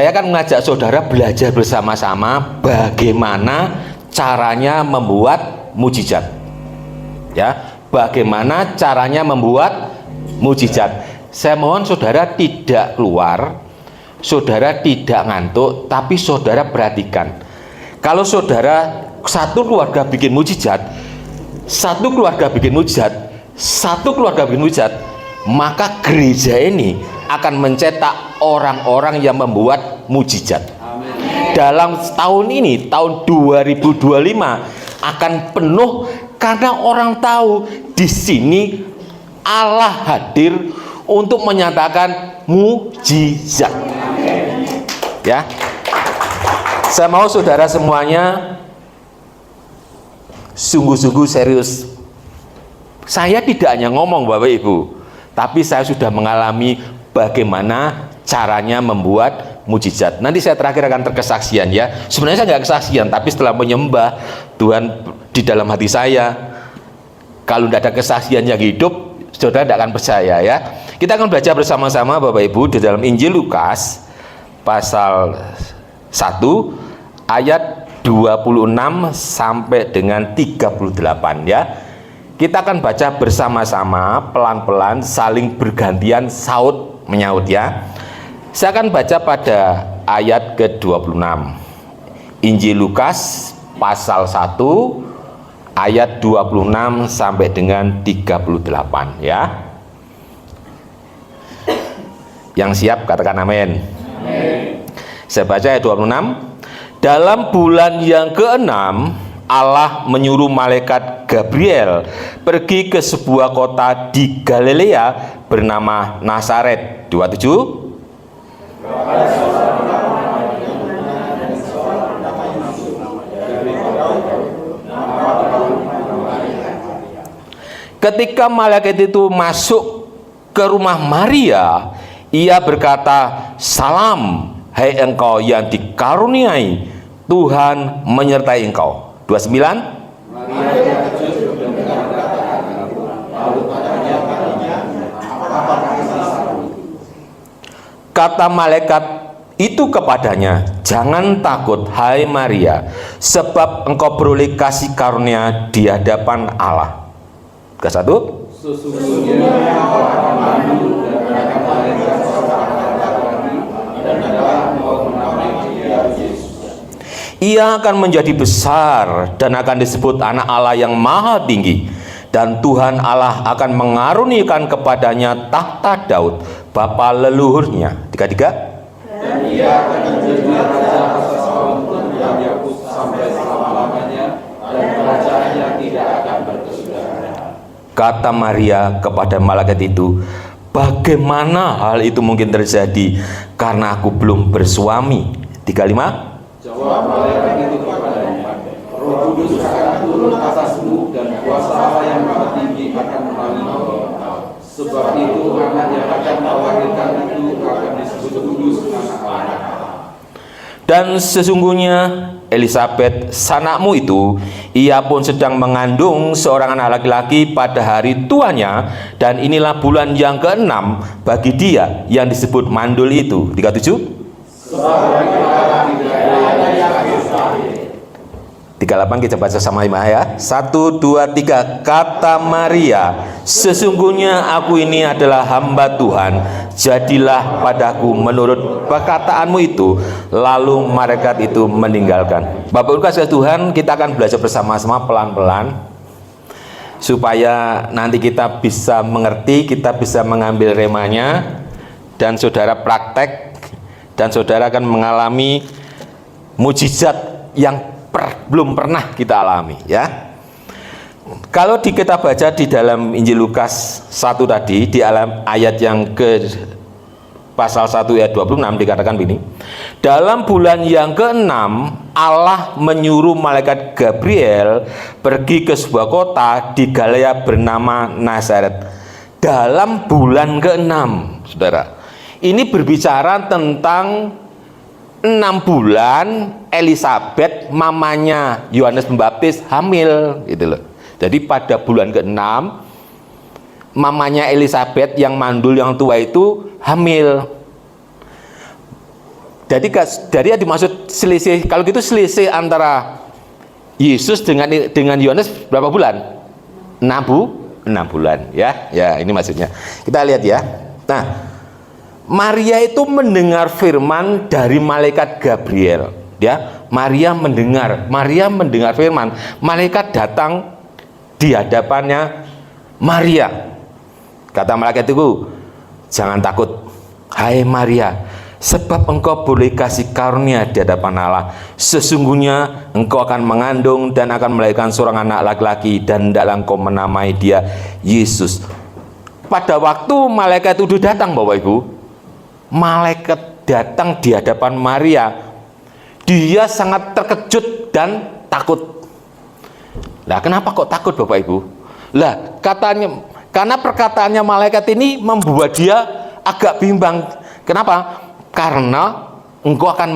Saya akan mengajak saudara belajar bersama-sama bagaimana caranya membuat mukjizat. Ya, bagaimana caranya membuat mukjizat. Saya mohon saudara tidak keluar, saudara tidak ngantuk, tapi saudara perhatikan. Kalau saudara satu keluarga bikin mukjizat, satu keluarga bikin mukjizat, satu keluarga bikin mukjizat, maka gereja ini akan mencetak orang-orang yang membuat mukjizat. Dalam tahun ini, tahun 2025 akan penuh karena orang tahu di sini Allah hadir untuk menyatakan mukjizat. Ya. Saya mau saudara semuanya sungguh-sungguh serius. Saya tidak hanya ngomong Bapak Ibu, tapi saya sudah mengalami bagaimana caranya membuat mukjizat. Nanti saya terakhir akan terkesaksian ya. Sebenarnya saya nggak kesaksian, tapi setelah menyembah Tuhan di dalam hati saya, kalau tidak ada kesaksian yang hidup, saudara tidak akan percaya ya. Kita akan belajar bersama-sama Bapak Ibu di dalam Injil Lukas pasal 1 ayat 26 sampai dengan 38 ya. Kita akan baca bersama-sama pelan-pelan, saling bergantian saut menyaut ya. Saya akan baca pada ayat ke-26. Injil Lukas pasal 1 ayat 26 sampai dengan 38 ya. Yang siap katakan amin. Saya baca ayat 26. Dalam bulan yang ke-6 Allah menyuruh malaikat Gabriel pergi ke sebuah kota di Galilea bernama Nazaret. 27. Ketika malaikat itu masuk ke rumah Maria, ia berkata, "Salam, hai engkau yang dikaruniai, Tuhan menyertai engkau." 29. Kata malaikat itu kepadanya, "Jangan takut, hai Maria, sebab engkau beroleh kasih karunia di hadapan Allah." Ke satu. Sesungguhnya engkau akan mengandung dan akan melahirkan seorang laki-laki dan adalah engkau menamai dia Yesus. Ia akan menjadi besar dan akan disebut anak Allah yang maha tinggi, dan Tuhan Allah akan mengaruniakan kepadanya tahta Daud bapa leluhurnya. 33. Dan ia akan menjadi raja atas kaum yang Yakub sampai selama-lamanya, dan kerajaannya tidak akan berkesudahan. Kata Maria kepada malaikat itu, "Bagaimana hal itu mungkin terjadi karena aku belum bersuami?" 35. Jawab malaikat itu kepadanya, "Roh Kudus akan turun atasmu dan kuasa Allah yang maha tinggi akan menaungi engkau. Sebab itu anak yang akan kau lahirkan itu akan disebut kudus, anak Allah. Dan sesungguhnya Elisabet sanakmu itu, ia pun sedang mengandung seorang anak laki-laki pada hari tuanya, dan inilah bulan yang ke-6 bagi dia yang disebut mandul itu." 37. 38 kita baca sama lima ya. 1, 2, 3. Kata Maria, "Sesungguhnya aku ini adalah hamba Tuhan, jadilah padaku menurut perkataanmu itu." Lalu malaikat itu meninggalkan. Bapak Ibu kasih Tuhan, kita akan belajar bersama-sama pelan-pelan supaya nanti kita bisa mengerti, kita bisa mengambil remanya, dan saudara praktek, dan saudara akan mengalami mukjizat yang belum pernah kita alami ya. Kalau kita baca di dalam Injil Lukas 1 tadi, di alam ayat yang ke pasal 1 ayat 26 dikatakan begini, dalam bulan yang ke-6 Allah menyuruh malaikat Gabriel pergi ke sebuah kota di Galilea bernama Nazaret. Dalam bulan ke-6, saudara, ini berbicara tentang 6 bulan Elisabet mamanya Yohanes Pembaptis hamil gitu loh. Jadi pada bulan ke-6 mamanya Elisabet yang mandul yang tua itu hamil. Dari yang dimaksud selisih, kalau gitu selisih antara Yesus dengan Yohanes berapa bulan? 6 bulan ya. Ya, ini maksudnya. Kita lihat ya. Nah, Maria itu mendengar firman dari malaikat Gabriel, ya. Maria mendengar firman. Malaikat datang di hadapannya Maria. Kata malaikat itu, "Jangan takut, hai Maria, sebab engkau boleh kasih karunia di hadapan Allah. Sesungguhnya engkau akan mengandung dan akan melahirkan seorang anak laki-laki, dan hendaklah engkau menamai dia Yesus." Pada waktu malaikat itu datang, Bapak Ibu, malaikat datang di hadapan Maria, dia sangat terkejut dan takut. Lah, kenapa kok takut, Bapak Ibu? Lah, karena perkataannya malaikat ini membuat dia agak bimbang. Kenapa? Karena engkau akan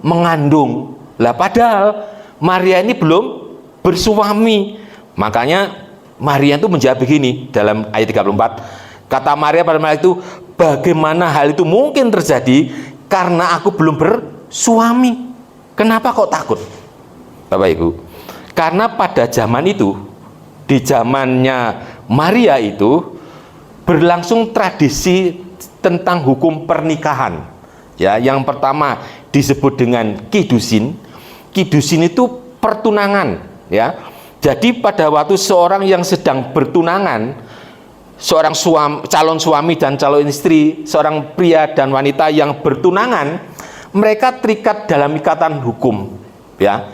mengandung. Lah, padahal Maria ini belum bersuami. Makanya Maria itu menjawab begini dalam ayat 34. Kata Maria pada malaikat itu, "Bagaimana hal itu mungkin terjadi karena aku belum bersuami?" Kenapa kok takut, Bapak Ibu? Karena pada zaman itu, di zamannya Maria itu berlangsung tradisi tentang hukum pernikahan. Ya, yang pertama disebut dengan kidusin. Kidusin itu pertunangan, ya. Jadi pada waktu seorang yang sedang bertunangan, seorang calon suami dan calon istri, seorang pria dan wanita yang bertunangan, mereka terikat dalam ikatan hukum, ya.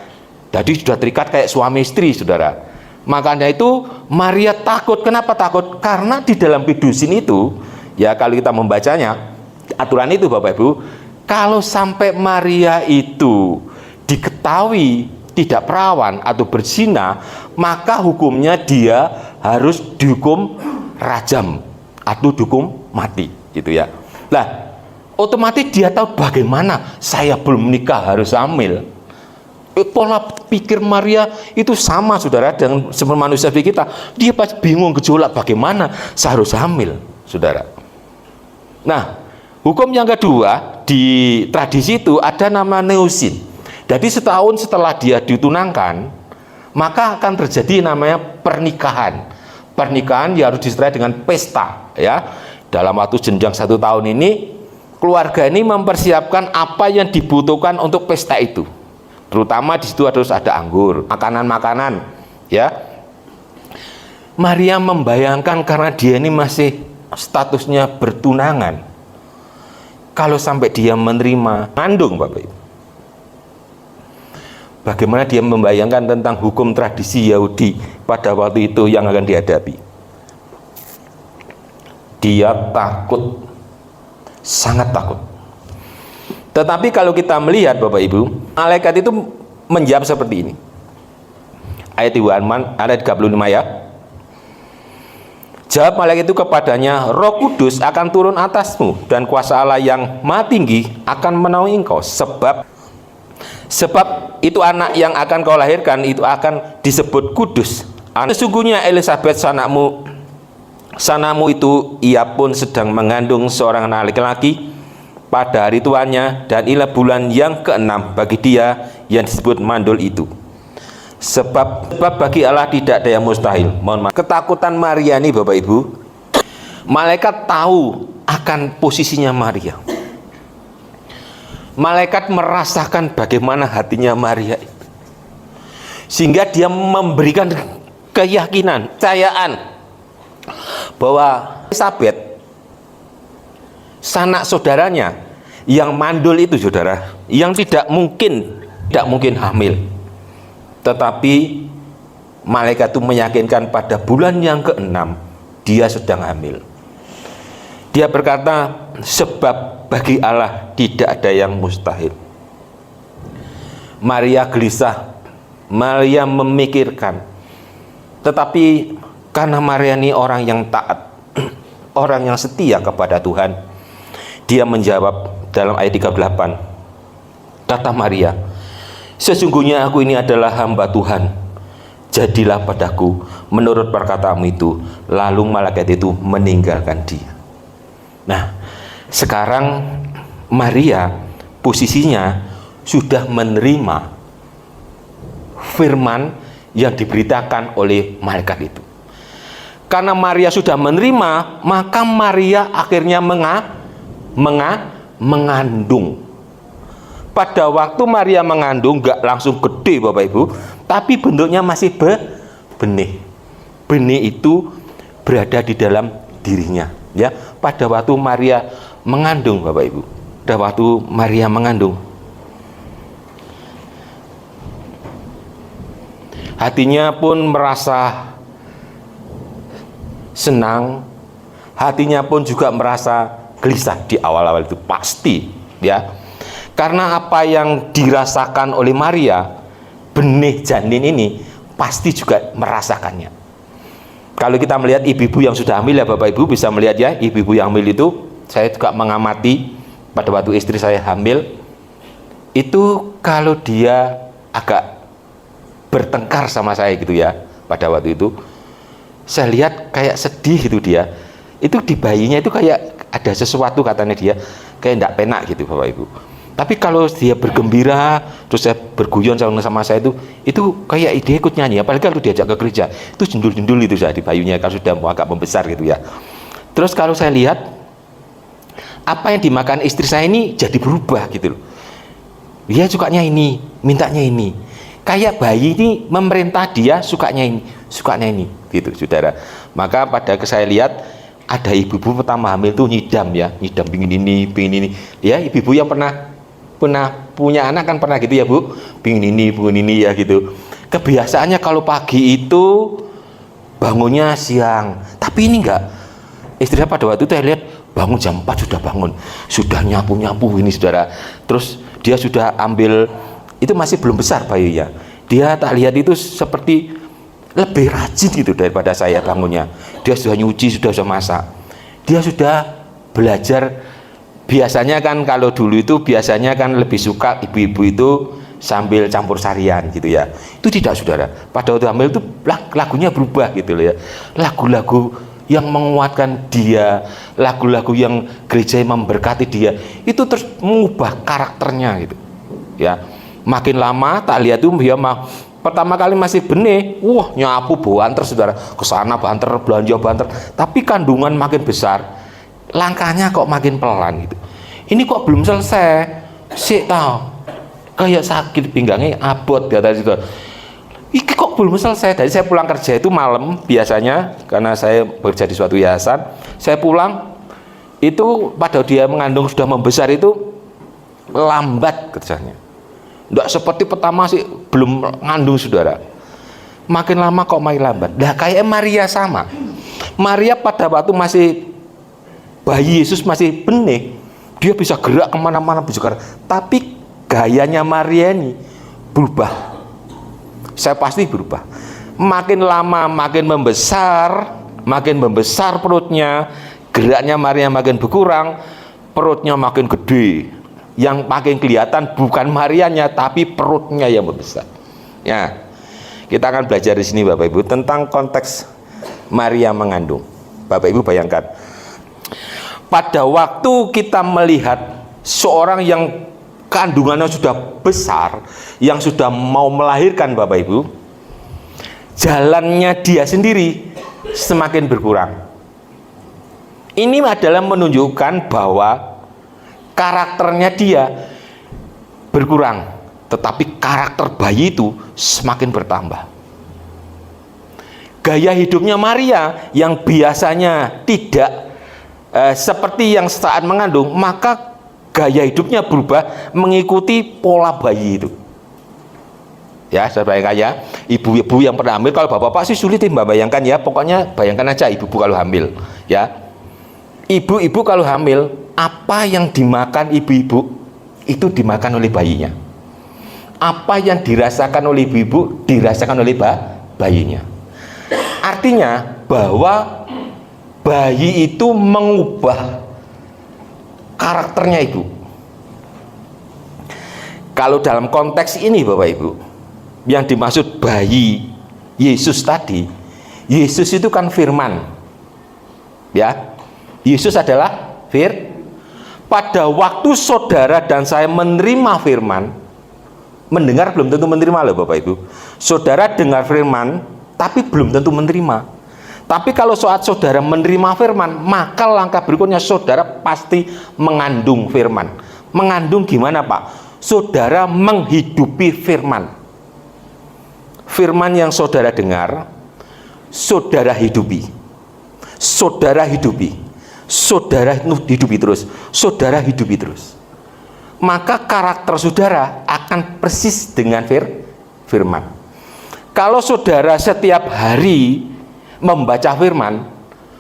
Jadi sudah terikat kayak suami istri, saudara. Makanya itu Maria takut. Kenapa takut? Karena di dalam kidusin itu, ya, kalau kita membacanya, aturan itu, Bapak Ibu, kalau sampai Maria itu diketahui tidak perawan atau berzina, maka hukumnya dia harus dihukum rajam atau dihukum mati, gitu ya. Lah, otomatis dia tahu bagaimana saya belum menikah harus hamil. Pola pikir Maria itu sama, saudara, dengan seperti manusia kita. Dia pasti bingung, gejolak, bagaimana saya harus hamil, saudara. Nah, hukum yang kedua di tradisi itu ada nama neusin. Jadi setahun setelah dia ditunangkan, maka akan terjadi namanya pernikahan. Pernikahan ya harus disertai dengan pesta, ya. Dalam waktu jenjang 1 tahun ini, keluarga ini mempersiapkan apa yang dibutuhkan untuk pesta itu. Terutama di situ harus ada anggur, makanan-makanan, ya. Maria membayangkan karena dia ini masih statusnya bertunangan. Kalau sampai dia menerima kandung, Bapak Ibu, bagaimana dia membayangkan tentang hukum tradisi Yahudi pada waktu itu yang akan dihadapi? Dia takut, sangat takut. Tetapi kalau kita melihat, Bapak Ibu, malaikat itu menjawab seperti ini. Ayat 35 ya. Jawab malaikat itu kepadanya, "Roh Kudus akan turun atasmu, dan kuasa Allah yang Maha Tinggi akan menaungi engkau. Sebab itu anak yang akan kau lahirkan itu akan disebut kudus. Sesungguhnya Elisabet sanamu itu, ia pun sedang mengandung seorang anak laki-laki pada hari tuanya, dan inilah bulan yang ke-6 bagi dia yang disebut mandul itu. Sebab bagi Allah tidak ada yang mustahil." Mohon maaf. Ketakutan Maria ini, Bapak Ibu, malaikat tahu akan posisinya Maria. Malaikat merasakan bagaimana hatinya Maria itu, sehingga dia memberikan keyakinan, kepercayaan bahwa Elisabet, sanak saudaranya yang mandul itu, saudara, yang tidak mungkin hamil. Tetapi malaikat itu meyakinkan pada bulan yang ke-6 dia sedang hamil. Dia berkata, sebab bagi Allah tidak ada yang mustahil. Maria gelisah, Maria memikirkan. Tetapi karena Maria ini orang yang taat, orang yang setia kepada Tuhan, dia menjawab dalam ayat 38. Kata Maria, "Sesungguhnya aku ini adalah hamba Tuhan, jadilah padaku menurut perkataanmu itu." Lalu malaikat itu meninggalkan dia. Nah, sekarang Maria posisinya sudah menerima firman yang diberitakan oleh malaikat itu. Karena Maria sudah menerima, maka Maria akhirnya mengandung. Pada waktu Maria mengandung gak langsung gede Bapak Ibu, tapi bentuknya masih benih. Benih itu berada di dalam dirinya, ya. Pada waktu Maria mengandung Bapak Ibu, pada waktu Maria mengandung, hatinya pun merasa senang, hatinya pun juga merasa gelisah di awal-awal itu pasti, ya. Karena apa yang dirasakan oleh Maria, benih janin ini pasti juga merasakannya. Kalau kita melihat ibu-ibu yang sudah hamil, ya Bapak Ibu bisa melihat ya, ibu-ibu yang hamil itu, saya juga mengamati pada waktu istri saya hamil, itu kalau dia agak bertengkar sama saya gitu ya, pada waktu itu, saya lihat kayak sedih gitu dia, itu di bayinya itu kayak ada sesuatu katanya dia, kayak enggak penak gitu Bapak Ibu. Tapi kalau dia bergembira, terus saya berguyon sama saya itu kayak dia ikut nyanyi. Apalagi kalau diajak ke gereja, itu jendul-jendul itu di bayunya kalau sudah mau agak membesar gitu ya. Terus kalau saya lihat apa yang dimakan istri saya ini jadi berubah gitu loh. Dia sukanya ini, mintanya ini. Kayak bayi ini memerintah dia sukanya ini, gitu saudara. Maka pada saya lihat ada ibu-ibu pertama hamil tuh nyidam pingin ini. Ya ibu-ibu yang pernah punya anak kan pernah gitu ya Bu, pingin ini ya gitu. Kebiasaannya kalau pagi itu bangunnya siang, tapi ini enggak. Istrinya pada waktu itu saya lihat bangun jam 4 sudah bangun, sudah nyapu ini saudara. Terus dia sudah ambil, itu masih belum besar bayinya. Dia tak lihat itu seperti lebih rajin gitu daripada saya bangunnya. Dia sudah nyuci, sudah masak. Dia sudah belajar. Biasanya kan kalau dulu itu biasanya kan lebih suka ibu-ibu itu sambil campur sarian gitu ya. Itu tidak saudara. Pada waktu hamil itu lagunya berubah gitu loh ya. Lagu-lagu yang menguatkan dia, lagu-lagu yang gereja memberkati dia, itu terus mengubah karakternya gitu. Ya. Makin lama tak lihat tuh dia pertama kali masih benih, wah nyapu banter saudara, kesana banter, belanja banter. Tapi kandungan makin besar, langkahnya kok makin pelan gitu. Ini kok belum selesai, sih tahu kayak sakit pinggangnya, abot kata situ. Ini kok belum selesai. Tadi saya pulang kerja itu malam biasanya, karena saya bekerja di suatu yayasan. Saya pulang itu pada dia mengandung sudah membesar itu lambat kerjanya. Tidak seperti pertama sih belum ngandung saudara. Makin lama kok makin lambat. Nah kayak Maria sama. Maria pada waktu masih bayi Yesus masih benih, dia bisa gerak kemana-mana bisa gerak. Tapi gayanya Maria ini berubah. Saya pasti berubah. Makin lama makin membesar perutnya, geraknya Maria makin berkurang, perutnya makin gede. Yang makin kelihatan bukan Marianya tapi perutnya yang membesar. Ya, kita akan belajar di sini Bapak Ibu tentang konteks Maria mengandung. Bapak Ibu bayangkan, pada waktu kita melihat seorang yang kandungannya sudah besar, yang sudah mau melahirkan Bapak Ibu, jalannya dia sendiri semakin berkurang. Ini adalah menunjukkan bahwa karakternya dia berkurang, tetapi karakter bayi itu semakin bertambah. Gaya hidupnya Maria yang biasanya tidak seperti yang saat mengandung, maka gaya hidupnya berubah mengikuti pola bayi itu. Ya, saya bayangkan ya, ibu-ibu yang pernah hamil, kalau bapak-bapak sih sulit bayangkan ya, pokoknya bayangkan aja ibu-ibu kalau hamil, ya. Ibu-ibu kalau hamil, apa yang dimakan ibu-ibu itu dimakan oleh bayinya. Apa yang dirasakan oleh ibu-ibu dirasakan oleh bayinya. Artinya bahwa bayi itu mengubah karakternya ibu. Kalau dalam konteks ini Bapak Ibu, yang dimaksud bayi Yesus tadi, Yesus itu kan firman. Ya. Yesus adalah pada waktu saudara dan saya menerima firman, mendengar belum tentu menerima loh Bapak Ibu. Saudara dengar firman, tapi belum tentu menerima. Tapi kalau saat saudara menerima firman, maka langkah berikutnya saudara pasti mengandung firman. Mengandung gimana Pak? Saudara menghidupi firman. Firman yang saudara dengar, saudara hidupi. Saudara hidupi. Saudara hidupi terus. Saudara hidupi terus. Maka karakter saudara akan persis dengan firman. Kalau saudara setiap hari membaca firman,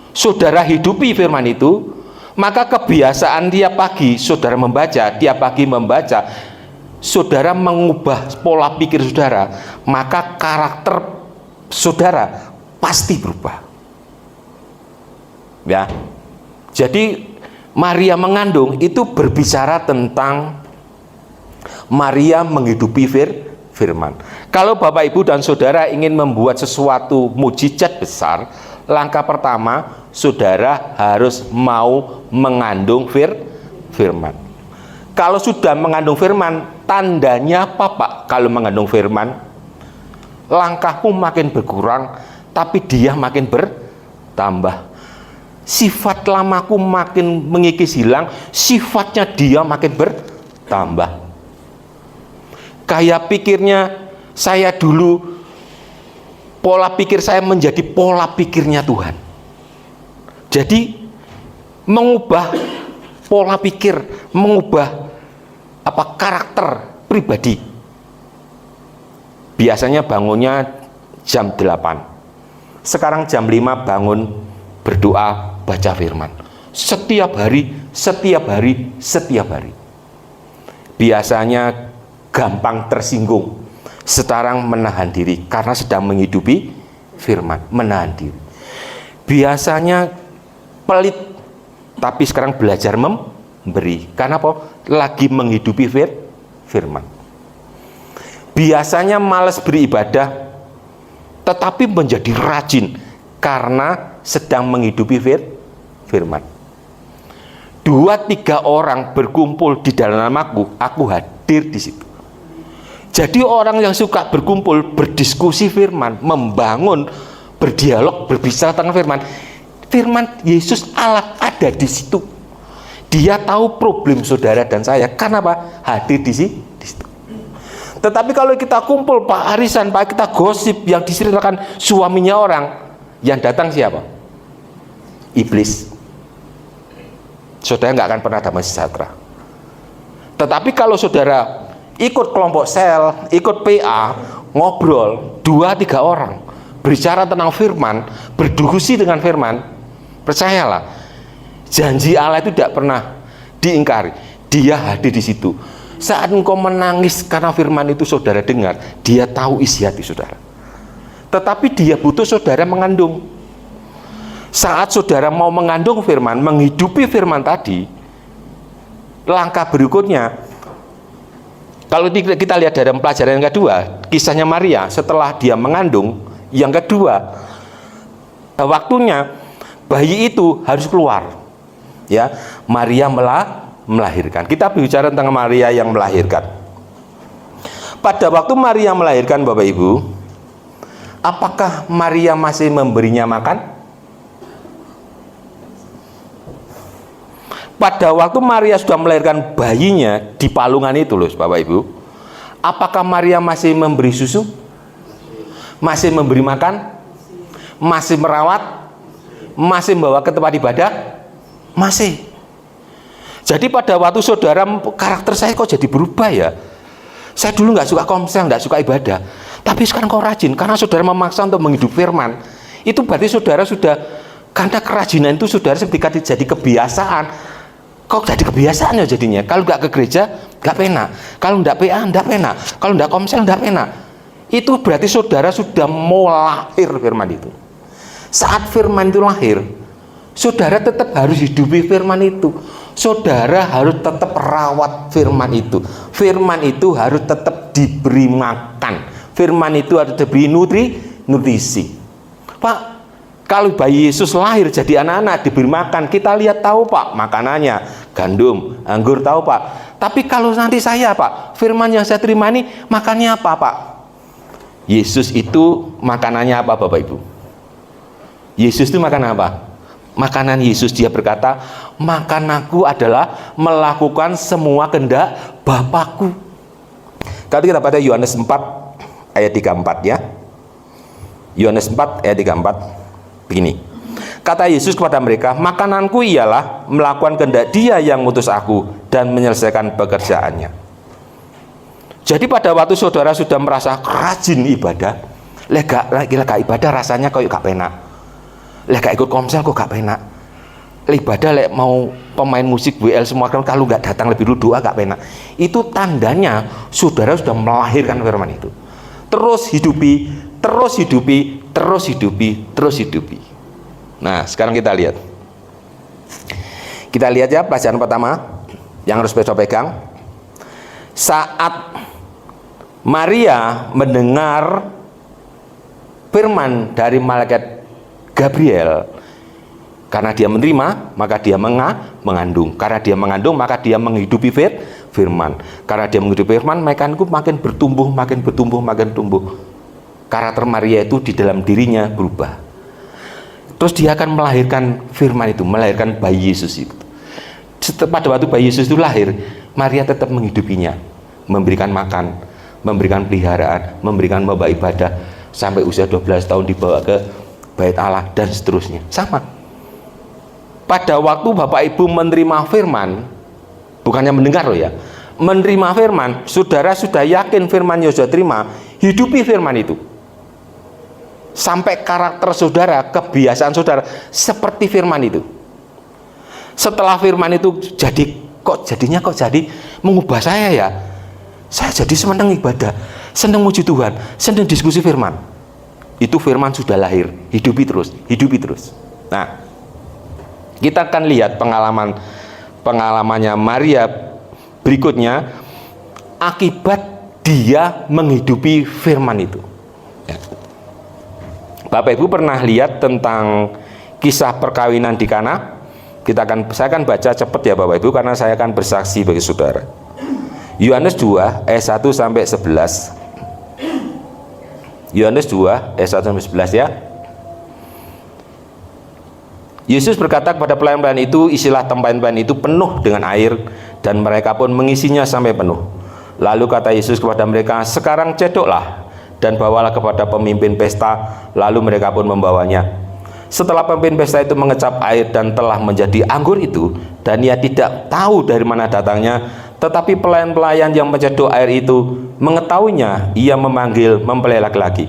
saudara hidupi firman itu, maka kebiasaan tiap pagi saudara membaca, tiap pagi membaca, saudara mengubah pola pikir saudara, maka karakter saudara pasti berubah. Ya. Jadi Maria mengandung itu berbicara tentang Maria menghidupi firman. Kalau Bapak Ibu dan saudara ingin membuat sesuatu mujizat besar, langkah pertama saudara harus mau mengandung firman. Kalau sudah mengandung firman, tandanya apa Pak? Kalau mengandung firman, langkahmu makin berkurang, tapi dia makin bertambah. Sifat lamaku makin mengikis hilang, sifatnya dia makin bertambah. Kayak pikirnya saya dulu, pola pikir saya menjadi pola pikirnya Tuhan. Jadi mengubah pola pikir, mengubah karakter pribadi. Biasanya bangunnya jam 8. Sekarang jam 5 bangun, berdoa, baca firman. Setiap hari, setiap hari, setiap hari. Biasanya gampang tersinggung, sekarang menahan diri karena sedang menghidupi firman, menahan diri. Biasanya pelit, tapi sekarang belajar memberi. Karena apa? Lagi menghidupi firman. Biasanya malas beribadah, tetapi menjadi rajin karena sedang menghidupi firman. 2-3 orang berkumpul di dalam namaku, aku hadir di situ. Jadi orang yang suka berkumpul, berdiskusi firman, membangun, berdialog, berbicara tentang firman, firman Yesus Allah ada di situ. Dia tahu problem saudara dan saya. Karena apa? Hadir di situ. Tetapi kalau kita kumpul, Pak arisan, Pak, kita gosip yang diceritakan suaminya orang, yang datang siapa? Iblis. Saudara nggak akan pernah damai sejahtera. Tetapi kalau saudara ikut kelompok sel, ikut PA, ngobrol 2-3 orang, berbicara tentang firman, berdiskusi dengan firman, percayalah, janji Allah itu tidak pernah diingkari. Dia hadir di situ. Saat engkau menangis karena firman itu saudara dengar, dia tahu isi hati saudara. Tetapi dia butuh saudara mengandung. Saat saudara mau mengandung firman, menghidupi firman tadi, langkah berikutnya, kalau kita lihat dalam pelajaran yang kedua, kisahnya Maria setelah dia mengandung, yang kedua, waktunya bayi itu harus keluar. Ya, Maria melahirkan. Kita bicara tentang Maria yang melahirkan. Pada waktu Maria melahirkan, Bapak Ibu, apakah Maria masih memberinya makan? Pada waktu Maria sudah melahirkan bayinya di palungan itu loh Bapak Ibu, apakah Maria masih memberi susu? Masih memberi makan? Masih merawat? Masih membawa ke tempat ibadah? Masih. Jadi pada waktu saudara, karakter saya kok jadi berubah ya? Saya dulu nggak suka komsel, nggak suka ibadah, tapi sekarang kok rajin karena saudara memaksa untuk menghidup firman. Itu berarti saudara sudah, karena kerajinan itu saudara seperti jadi kebiasaan. Kok jadi kebiasaan ya jadinya? Kalau nggak ke gereja, nggak pena. Kalau nggak PA, nggak pena. Kalau nggak komsel, nggak pena. Itu berarti saudara sudah mau lahir firman itu. Saat firman itu lahir, saudara tetap harus hidupi firman itu. Saudara harus tetap rawat firman itu. Firman itu harus tetap diberi makan. Firman itu harus diberi nutrisi. Pak, Kalau bayi Yesus lahir jadi anak-anak, diberi makan, kita lihat tahu Pak, makanannya gandum, anggur tahu Pak. Tapi kalau nanti saya Pak, firman yang saya terima ini makannya apa Pak? Yesus itu makanannya apa Bapak Ibu? Yesus itu makan apa? Makanan Yesus, dia berkata, makananku adalah melakukan semua kehendak Bapakku. Kalau kita pada Yohanes 4 ayat 34 ya. Yohanes 4 ayat 34 begini. Kata Yesus kepada mereka, makananku ialah melakukan kehendak Dia yang mengutus aku dan menyelesaikan pekerjaannya. Jadi pada waktu saudara sudah merasa rajin ibadah, lega ibadah rasanya kok gak penak. Gak ikut komsel kok gak penak. Ibadah mau pemain musik WL semua kan kalau nggak datang lebih dulu doa gak penak. Itu tandanya saudara sudah melahirkan firman itu. Terus hidupi, terus hidupi, terus hidupi, terus hidupi. Nah, sekarang kita lihat. Kita lihat ya pelajaran pertama yang harus kita pegang. Saat Maria mendengar firman dari malaikat Gabriel, karena dia menerima, maka dia mengandung. Karena dia mengandung, maka dia menghidupi firman. Karena dia menghidupi firman, maka makin bertumbuh, makin bertumbuh, makin tumbuh. Karakter Maria itu di dalam dirinya berubah. Terus dia akan melahirkan firman itu, melahirkan bayi Yesus itu. Pada waktu bayi Yesus itu lahir, Maria tetap menghidupinya, memberikan makan, memberikan peliharaan, memberikan bapak ibadah, sampai usia 12 tahun dibawa ke Bait Allah dan seterusnya. Sama. Pada waktu Bapak Ibu menerima firman, bukannya mendengar loh ya, menerima firman, saudara sudah yakin firman yang sudah terima, hidupi firman itu. Sampai karakter saudara, kebiasaan saudara seperti firman itu. Setelah firman itu jadinya mengubah saya ya. Saya jadi senang ibadah, senang muji Tuhan, senang diskusi firman. Itu firman sudah lahir, hidupi terus. Nah, kita akan lihat pengalamannya Maria berikutnya akibat dia menghidupi firman itu. Ya. Bapak Ibu pernah lihat tentang kisah perkawinan di Kana? Saya akan baca cepat ya Bapak Ibu, karena saya akan bersaksi bagi saudara. Yohanes 2 ayat 1 sampai 11. Yohanes 2 ayat 1 sampai 11 ya. Yesus berkata kepada pelayan-pelayan itu, isilah tempat-tempat itu penuh dengan air, dan mereka pun mengisinya sampai penuh. Lalu kata Yesus kepada mereka, sekarang cedoklah dan bawalah kepada pemimpin pesta. Lalu mereka pun membawanya. Setelah pemimpin pesta itu mengecap air dan telah menjadi anggur itu, dan ia tidak tahu dari mana datangnya, tetapi pelayan-pelayan yang mencedok air itu mengetahuinya, ia memanggil mempelai laki-laki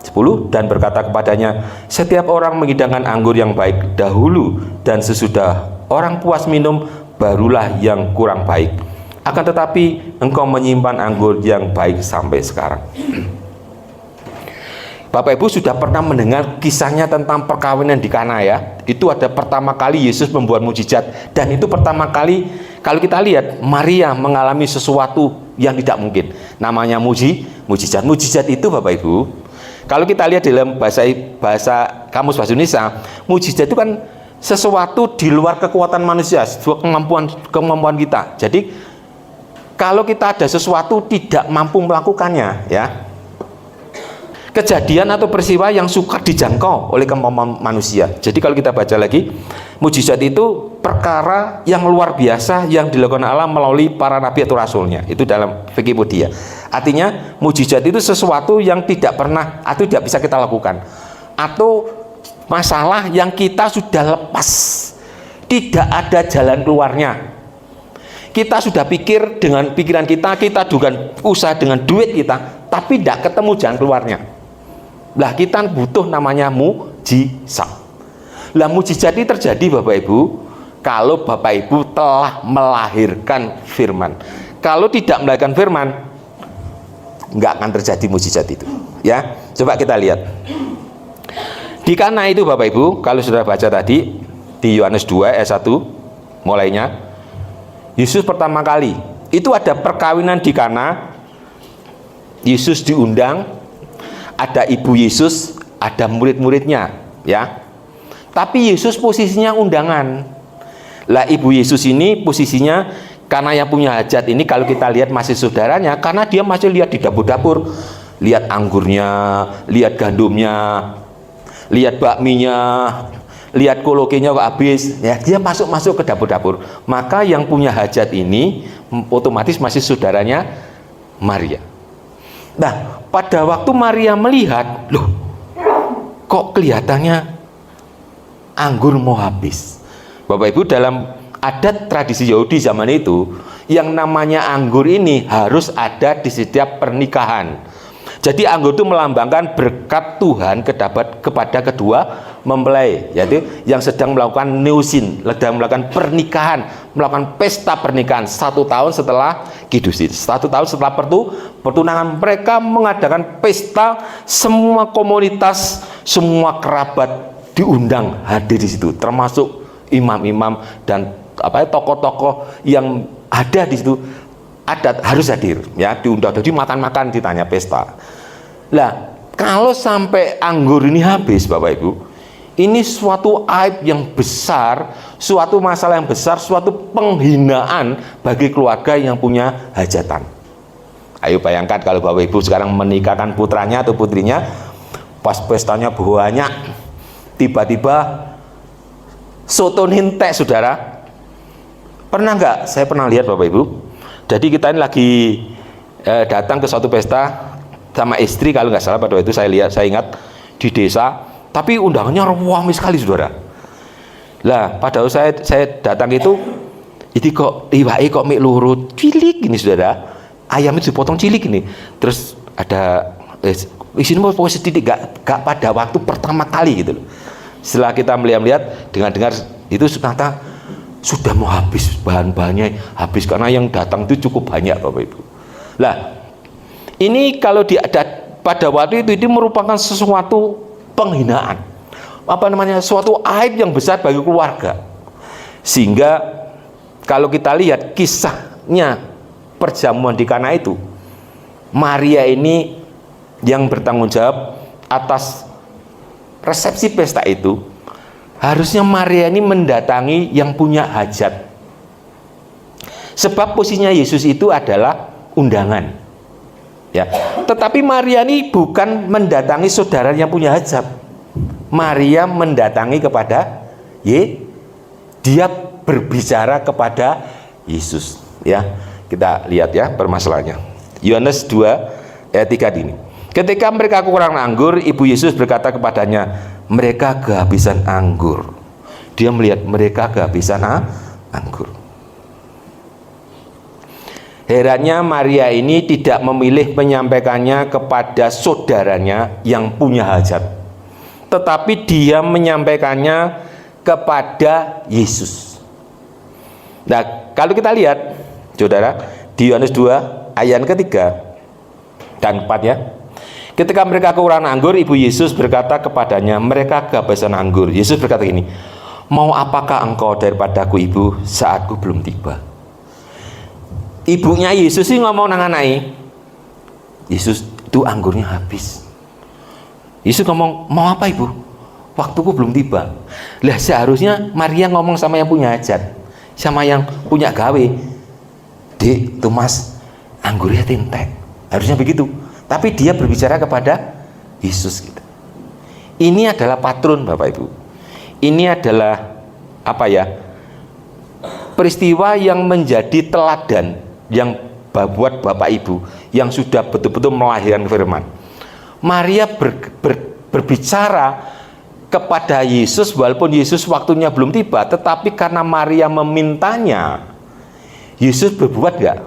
10 dan berkata kepadanya, setiap orang menghidangkan anggur yang baik dahulu, dan sesudah orang puas minum barulah yang kurang baik. Akan tetapi engkau menyimpan anggur yang baik sampai sekarang. Bapak Ibu sudah pernah mendengar kisahnya tentang perkawinan di Kana ya. Itu ada pertama kali Yesus membuat mujizat, dan itu pertama kali kalau kita lihat Maria mengalami sesuatu yang tidak mungkin. Namanya mujizat. Mujizat itu Bapak Ibu, kalau kita lihat dalam bahasa Kamus Bahasa Indonesia, mujizat itu kan sesuatu di luar kekuatan manusia, kemampuan kita. Jadi kalau kita ada sesuatu tidak mampu melakukannya ya, kejadian atau peristiwa yang sukar dijangkau oleh kemampuan manusia. Jadi kalau kita baca lagi, mujizat itu perkara yang luar biasa yang dilakukan Allah melalui para nabi atau rasulnya. Itu dalam Wikipedia. Artinya mujizat itu sesuatu yang tidak pernah atau tidak bisa kita lakukan, atau masalah yang kita sudah lepas, tidak ada jalan keluarnya. Kita sudah pikir dengan pikiran kita dengan usaha dengan duit kita, tapi tidak ketemu jalan keluarnya. Lah kita butuh namanya mujizat. Lah mujizat ini terjadi Bapak Ibu kalau Bapak Ibu telah melahirkan firman. Kalau tidak melahirkan firman, nggak akan terjadi mujizat itu. Ya, coba kita lihat. Di Kana itu Bapak Ibu, kalau sudah baca tadi di Yohanes 2 ayat 1 mulainya, Yesus pertama kali itu ada perkawinan di Kana. Yesus diundang, ada ibu Yesus, ada murid-muridnya. ya. Tapi Yesus posisinya undangan. Lah ibu Yesus ini posisinya, karena yang punya hajat ini kalau kita lihat masih saudaranya, karena dia masih lihat di dapur-dapur, lihat anggurnya, lihat gandumnya, lihat bakminya, lihat kolokenya kok habis, ya dia masuk ke dapur-dapur. Maka yang punya hajat ini otomatis masih saudaranya Maria. Nah, pada waktu Maria melihat, loh, kok kelihatannya anggur mau habis. Bapak Ibu, dalam adat tradisi Yahudi zaman itu, yang namanya anggur ini harus ada di setiap pernikahan. Jadi anggur itu melambangkan berkat Tuhan kepada kedua mempelai, yaitu yang sedang melakukan neusin, sedang melakukan pernikahan, melakukan pesta pernikahan 1 tahun setelah kidusin, 1 tahun setelah pertunangan. Mereka mengadakan pesta, semua komunitas, semua kerabat diundang hadir di situ, termasuk imam-imam dan tokoh-tokoh yang ada di situ harus hadir, ya, diundang. Jadi makan-makan, ditanya pesta. Lah, kalau sampai anggur ini habis, Bapak Ibu, ini suatu aib yang besar, suatu masalah yang besar, suatu penghinaan bagi keluarga yang punya hajatan. Ayo bayangkan kalau Bapak Ibu sekarang menikahkan putranya atau putrinya, pas pestanya banyak, tiba-tiba soto nintek, saudara. Pernah nggak? Saya pernah lihat, Bapak Ibu. Jadi kita ini lagi datang ke suatu pesta sama istri, kalau nggak salah pada waktu itu saya ingat di desa, tapi undangannya ramai sekali, saudara. Lah pada waktu saya datang itu kok iwake kok mik loro cilik gini, saudara. Ayam itu dipotong cilik ini, terus ada isinya mau sedikit, gak pada waktu pertama kali gitu loh. Setelah kita melihat dengar itu ternyata sudah mau habis, bahan-bahannya habis, karena yang datang itu cukup banyak, Bapak Ibu. Lah ini kalau pada waktu itu ini merupakan sesuatu penghinaan, suatu aib yang besar bagi keluarga. Sehingga kalau kita lihat kisahnya perjamuan di Kana itu, Maria ini yang bertanggung jawab atas resepsi pesta itu. Harusnya Maria ini mendatangi yang punya hajat, sebab posisinya Yesus itu adalah undangan, ya. Tetapi Maria ini bukan mendatangi saudara yang punya hajat. Maria mendatangi kepada dia berbicara kepada Yesus, ya. Kita lihat ya permasalahannya. Yohanes 2 ayat 3 ini. Ketika mereka kekurangan anggur, ibu Yesus berkata kepadanya, mereka kehabisan anggur. Dia melihat mereka kehabisan anggur. Herannya Maria ini tidak memilih menyampaikannya kepada saudaranya yang punya hajat, tetapi dia menyampaikannya kepada Yesus. Nah, kalau kita lihat, saudara, di Yohanes 2 ayat ketiga dan 4 ya. Ketika mereka kekurangan anggur, ibu Yesus berkata kepadanya, mereka kehabisan anggur. Yesus berkata gini, mau apakah engkau daripadaku, ibu, saatku belum tiba. Ibunya Yesus sih ngomong nang anake, Yesus, itu anggurnya habis. Yesus ngomong, mau apa ibu? Waktuku belum tiba. Lah seharusnya Maria ngomong sama yang punya hajat, sama yang punya gawe, Dik, tuh mas, anggurnya tintek. Harusnya begitu. Tapi dia berbicara kepada Yesus gitu. Ini adalah patron, Bapak Ibu. Ini adalah peristiwa yang menjadi teladan yang buat Bapak Ibu yang sudah betul-betul melahirkan firman. Maria berbicara kepada Yesus walaupun Yesus waktunya belum tiba, tetapi karena Maria memintanya, Yesus berbuat gak?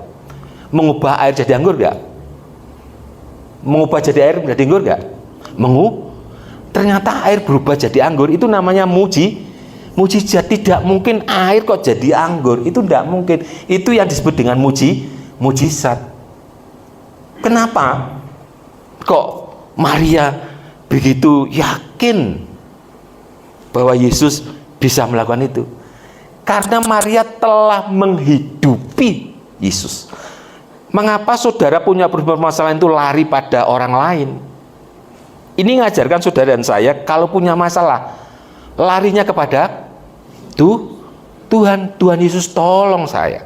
Mengubah air jadi anggur gak? Mengubah jadi air menjadi anggur gak? Ternyata air berubah jadi anggur. Itu namanya mujizat. Tidak mungkin air kok jadi anggur, itu tidak mungkin. Itu yang disebut dengan mujizat. Kenapa kok Maria begitu yakin bahwa Yesus bisa melakukan itu? Karena Maria telah menghidupi Yesus. Mengapa saudara punya permasalahan itu lari pada orang lain? Ini ngajarkan saudara dan saya, kalau punya masalah, larinya kepada Tuhan. Tuhan Yesus tolong saya.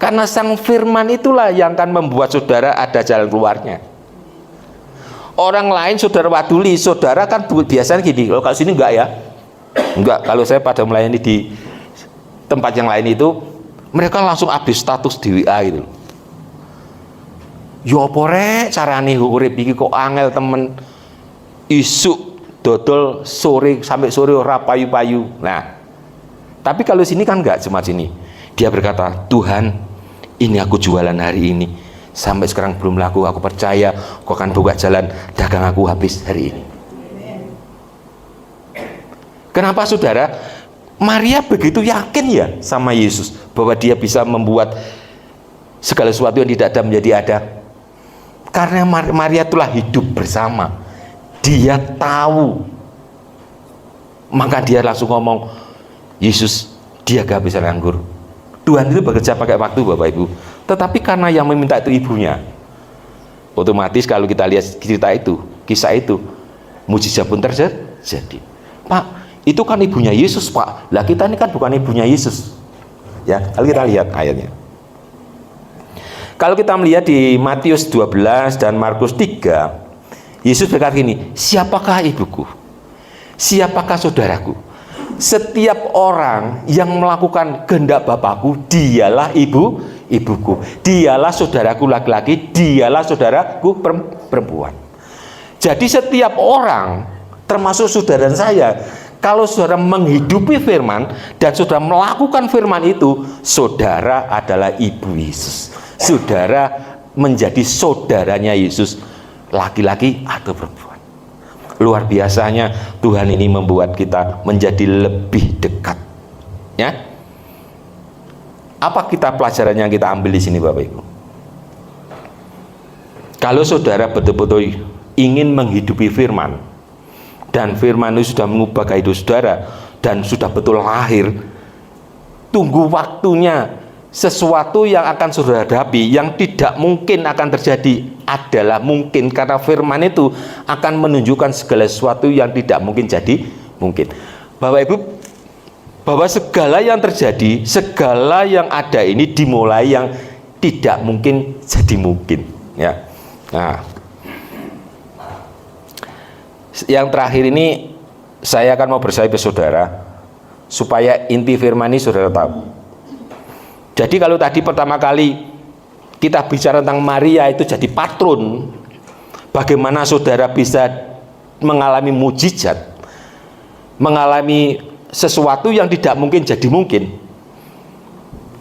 Karena Sang Firman itulah yang akan membuat saudara ada jalan keluarnya. Orang lain saudara waduli, saudara kan biasanya gini, kalau sini enggak ya? Enggak, kalau saya pada melayani di tempat yang lain itu, mereka langsung update status di WA gitu. Yo apa rek carane urip iki kok angel temen, isuk dodol sore sampai sore ora payu-payu. Nah, tapi kalau sini kan enggak cuma sini. Dia berkata, Tuhan, ini aku jualan hari ini. Sampai sekarang belum laku, aku percaya kau akan buka jalan dagang aku habis hari ini. Kenapa saudara? Maria begitu yakin ya sama Yesus bahwa dia bisa membuat segala sesuatu yang tidak ada menjadi ada. Karena Maria itulah hidup bersama. Dia tahu. Maka dia langsung ngomong, Yesus, dia kehabisan anggur. Tuhan itu bekerja pakai waktu Bapak Ibu. Tetapi karena yang meminta itu ibunya, otomatis kalau kita lihat cerita itu, kisah itu, mujizat pun terjadi. Pak, itu kan ibunya Yesus, Pak. Lah kita ini kan bukan ibunya Yesus. Ya, kalau kita lihat ayatnya. Kalau kita melihat di Matius 12 dan Markus 3, Yesus berkata gini, siapakah ibuku? Siapakah saudaraku? Setiap orang yang melakukan kehendak Bapakku, dialah ibuku, dialah saudaraku laki-laki, dialah saudaraku perempuan. Jadi setiap orang, termasuk saudara dan saya, kalau saudara menghidupi firman dan saudara melakukan firman itu, saudara adalah ibu Yesus. Saudara menjadi saudaranya Yesus, laki-laki atau perempuan. Luar biasanya Tuhan ini membuat kita menjadi lebih dekat. Ya. Apa pelajaran yang kita ambil di sini Bapak Ibu? Kalau saudara betul-betul ingin menghidupi firman, dan firman itu sudah mengubah kehidupan saudara, dan sudah betul lahir, tunggu waktunya. Sesuatu yang akan saudara hadapi yang tidak mungkin akan terjadi adalah mungkin, karena firman itu akan menunjukkan segala sesuatu yang tidak mungkin jadi mungkin. Bapak Ibu, bahwa segala yang terjadi, segala yang ada ini dimulai yang tidak mungkin jadi mungkin, ya. Nah, yang terakhir ini saya akan mau bersahabat saudara supaya inti firman ini saudara tahu. Jadi kalau tadi pertama kali kita bicara tentang Maria itu jadi patron, bagaimana saudara bisa mengalami mujizat, mengalami sesuatu yang tidak mungkin jadi mungkin.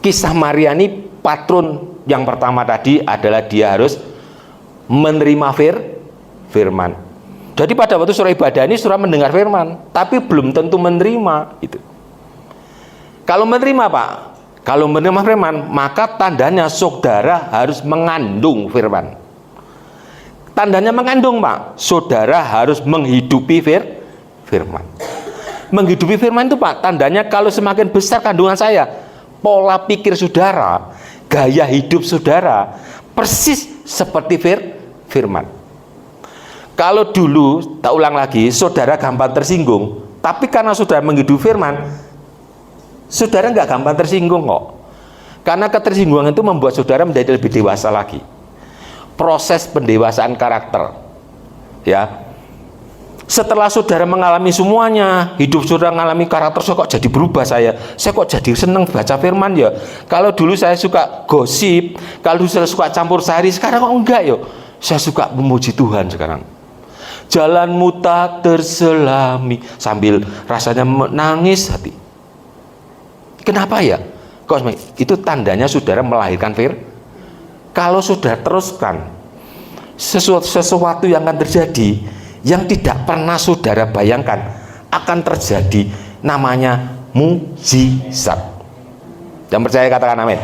Kisah Maria ini patron yang pertama tadi adalah dia harus menerima firman. Jadi pada waktu surah ibadah ini surah mendengar firman, tapi belum tentu menerima itu. Kalau menerima Pak, kalau menerima firman, maka tandanya saudara harus mengandung firman. Tandanya mengandung Pak, saudara harus menghidupi firman. Menghidupi firman itu Pak, tandanya kalau semakin besar kandungan saya, pola pikir saudara, gaya hidup saudara, persis seperti firman. Kalau dulu, tak ulang lagi, saudara gampang tersinggung, tapi karena saudara menghidupi firman, saudara nggak gampang tersinggung kok. Karena ketersinggungan itu membuat saudara menjadi lebih dewasa lagi. Proses pendewasaan karakter. Ya. Setelah saudara mengalami semuanya, hidup saudara mengalami karakter, kok jadi berubah saya kok jadi seneng baca firman ya. Kalau dulu saya suka gosip, kalau dulu saya suka campur sari, sekarang kok enggak ya. Saya suka memuji Tuhan sekarang. Jalanmu tak terselami, sambil rasanya menangis hati. Kenapa ya? Itu tandanya saudara melahirkan Kalau saudara teruskan sesuatu yang akan terjadi yang tidak pernah saudara bayangkan akan terjadi, namanya mujizat. Yang percaya katakan amin.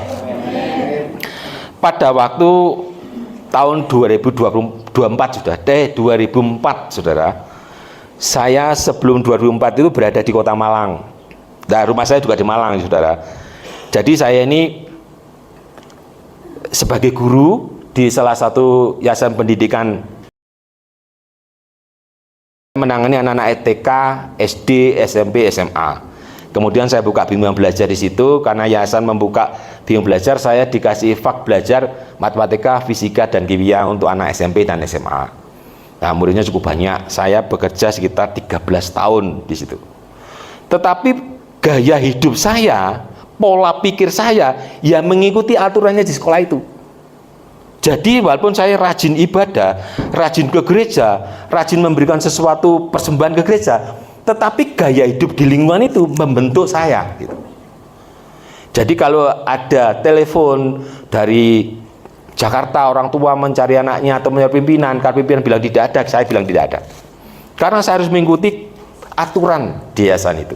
Pada waktu tahun 2024 saudara, saya sebelum 2004 itu berada di kota Malang. Nah, rumah saya juga di Malang, saudara. Jadi saya ini sebagai guru di salah satu yayasan pendidikan menangani anak-anak TK, SD, SMP, SMA. Kemudian saya buka bimbingan belajar di situ karena yayasan membuka bimbingan belajar, saya dikasih fak belajar matematika, fisika, dan kimia untuk anak SMP dan SMA. Nah, muridnya cukup banyak. Saya bekerja sekitar 13 tahun di situ. Tetapi gaya hidup saya, pola pikir saya ya mengikuti aturannya di sekolah itu. Jadi walaupun saya rajin ibadah, rajin ke gereja, rajin memberikan sesuatu persembahan ke gereja, tetapi gaya hidup di lingkungan itu membentuk saya gitu. Jadi kalau ada telepon dari Jakarta, orang tua mencari anaknya atau mencari pimpinan, kalau pimpinan bilang tidak ada, saya bilang tidak ada. Karena saya harus mengikuti aturan di yayasan itu.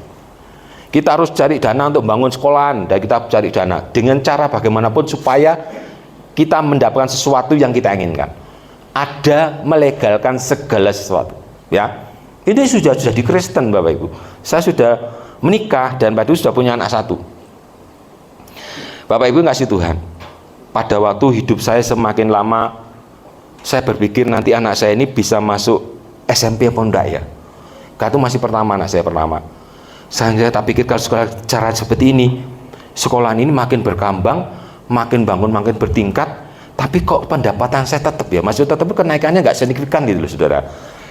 Kita harus cari dana untuk bangun sekolahan, dan kita cari dana dengan cara bagaimanapun supaya kita mendapatkan sesuatu yang kita inginkan. Ada melegalkan segala sesuatu, ya. Ini sudah di Kristen, Bapak Ibu. Saya sudah menikah dan pada sudah punya anak satu. Bapak Ibu ngasih Tuhan. Pada waktu hidup saya semakin lama, saya berpikir nanti anak saya ini bisa masuk SMP apa enggak ya. Karena itu masih pertama, anak saya pertama. Saya tak pikir kalau sekolah cara seperti ini, sekolah ini makin berkembang, makin bangun, makin bertingkat, tapi kok pendapatan saya tetap ya, maksudnya tetap kenaikannya nggak signifikan gitu loh, saudara.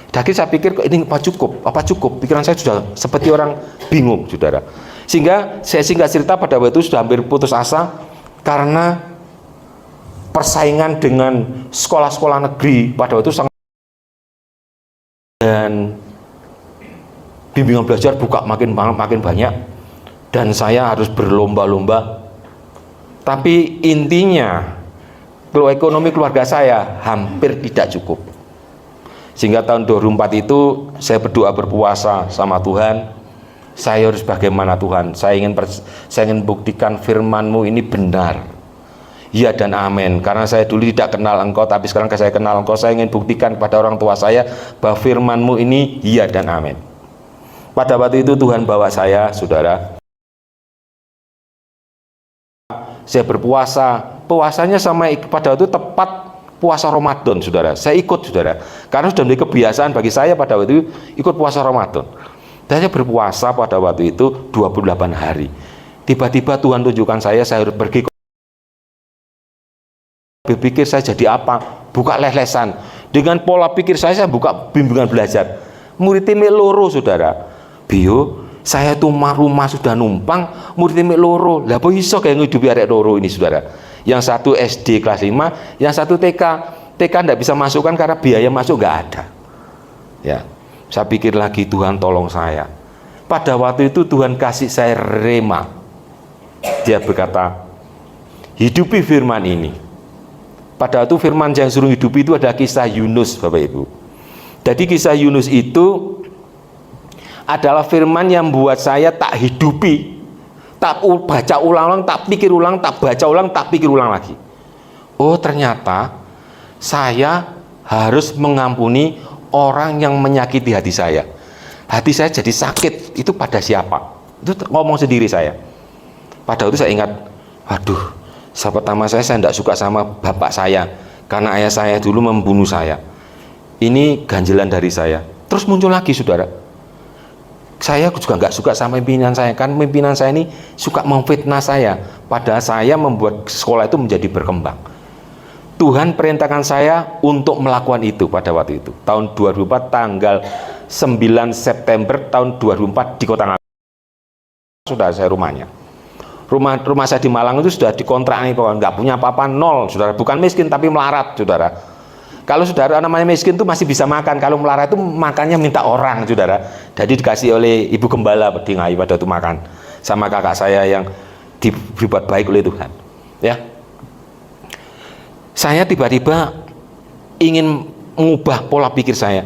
Jadi saya pikir kok ini apa cukup, pikiran saya sudah seperti orang bingung, saudara. Sehingga saya singkat cerita pada waktu itu sudah hampir putus asa karena persaingan dengan sekolah-sekolah negeri pada waktu itu sangat, dan bimbingan belajar buka makin banyak, dan saya harus berlomba-lomba. Tapi intinya kalau ekonomi keluarga saya hampir tidak cukup, sehingga tahun 2004 itu saya berdoa berpuasa sama Tuhan. Saya harus bagaimana Tuhan, saya ingin buktikan firman-Mu ini benar, ya dan amin. Karena saya dulu tidak kenal Engkau, tapi sekarang saya kenal Engkau. Saya ingin buktikan kepada orang tua saya bahwa firman-Mu ini ya dan amin. Pada waktu itu Tuhan bawa saya, saudara, saya berpuasa. Puasanya sama pada waktu itu tepat puasa Ramadan, saudara. Saya ikut, saudara, karena sudah menjadi kebiasaan bagi saya pada waktu itu ikut puasa Ramadan. Dan saya berpuasa pada waktu itu 28 hari. Tiba-tiba Tuhan tunjukkan saya harus pergi. Berpikir saya jadi apa? Buka les-lesan. Dengan pola pikir saya buka bimbingan belajar. Muridnya loro, saudara. Bio, saya tuh rumah sudah numpang, muridnya loro. Lah apa iso kayak ngidupi arek loro ini, saudara? Yang satu SD kelas 5, yang satu TK. TK enggak bisa masukkan karena biaya masuk enggak ada. Ya. Saya pikir lagi, Tuhan tolong saya. Pada waktu itu Tuhan kasih saya rema. Dia berkata, hidupi firman ini. Pada waktu firman yang suruh hidupi itu ada kisah Yunus, Bapak Ibu. Jadi kisah Yunus itu adalah firman yang buat saya tak hidupi, tak baca ulang-ulang, tak pikir ulang, tak baca ulang, tak pikir ulang lagi. Oh, ternyata saya harus mengampuni orang yang menyakiti hati saya. Hati saya jadi sakit, itu pada siapa? Itu ngomong sendiri saya. Pada waktu itu saya ingat, waduh, saat pertama saya tidak suka sama bapak saya, karena ayah saya dulu membunuh saya. Ini ganjelan dari saya. Terus muncul lagi, saudara. Saya juga nggak suka sama pimpinan saya, kan pimpinan saya ini suka memfitnah saya, padahal saya membuat sekolah itu menjadi berkembang. Tuhan perintahkan saya untuk melakukan itu pada waktu itu. Tahun 2004, tanggal 9 September tahun 2004 di Kota Malang. Sudah saya rumahnya. Rumah saya di Malang itu sudah dikontrak nih, nggak punya apa-apa, nol, saudara. Bukan miskin tapi melarat, saudara. Kalau saudara namanya miskin itu masih bisa makan, kalau melarat itu makannya minta orang, saudara. Jadi dikasih oleh ibu gembala di Ngai pada itu makan sama kakak saya yang dibuat baik oleh Tuhan. Ya. Saya tiba-tiba ingin mengubah pola pikir saya.